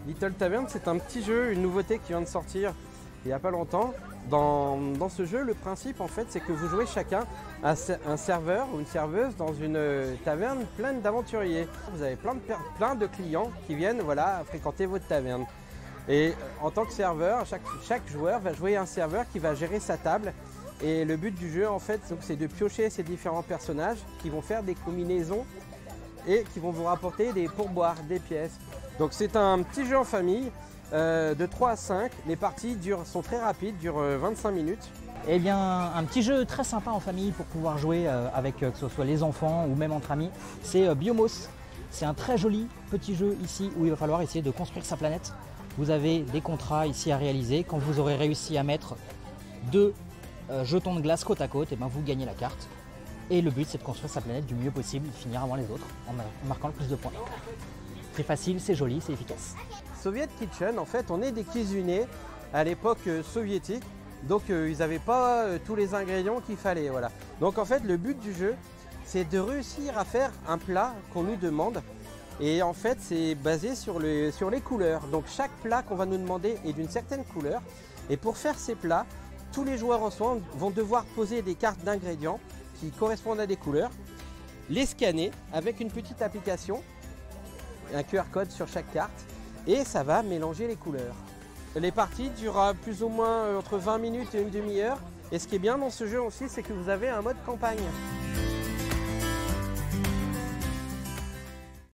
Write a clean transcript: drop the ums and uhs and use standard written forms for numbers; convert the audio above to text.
Little Tavern, c'est un petit jeu, une nouveauté qui vient de sortir il n'y a pas longtemps. Dans ce jeu, le principe en fait, c'est que vous jouez chacun un serveur ou une serveuse dans une taverne pleine d'aventuriers. Vous avez plein de clients qui viennent fréquenter votre taverne. Et en tant que serveur, chaque joueur va jouer un serveur qui va gérer sa table. Et le but du jeu en fait, c'est de piocher ces différents personnages qui vont faire des combinaisons et qui vont vous rapporter des pourboires, des pièces. Donc c'est un petit jeu en famille. De 3 à 5, les parties sont très rapides, durent 25 minutes. Eh bien, un petit jeu très sympa en famille pour pouvoir jouer avec que ce soit les enfants ou même entre amis, c'est Biomos. C'est un très joli petit jeu ici où il va falloir essayer de construire sa planète. Vous avez des contrats ici à réaliser. Quand vous aurez réussi à mettre 2 jetons de glace côte à côte, et ben vous gagnez la carte. Et le but c'est de construire sa planète du mieux possible, finir avant les autres en marquant le plus de points. C'est facile, c'est joli, c'est efficace. Soviet Kitchen, en fait, on est des cuisiniers à l'époque soviétique, donc ils n'avaient pas tous les ingrédients qu'il fallait. Voilà. Donc en fait, le but du jeu, c'est de réussir à faire un plat qu'on nous demande. Et en fait, c'est basé sur les couleurs. Donc chaque plat qu'on va nous demander est d'une certaine couleur. Et pour faire ces plats, tous les joueurs ensemble vont devoir poser des cartes d'ingrédients qui correspondent à des couleurs, les scanner avec une petite application, un QR code sur chaque carte. Et ça va mélanger les couleurs. Les parties durent plus ou moins entre 20 minutes et une demi-heure. Et ce qui est bien dans ce jeu aussi, c'est que vous avez un mode campagne.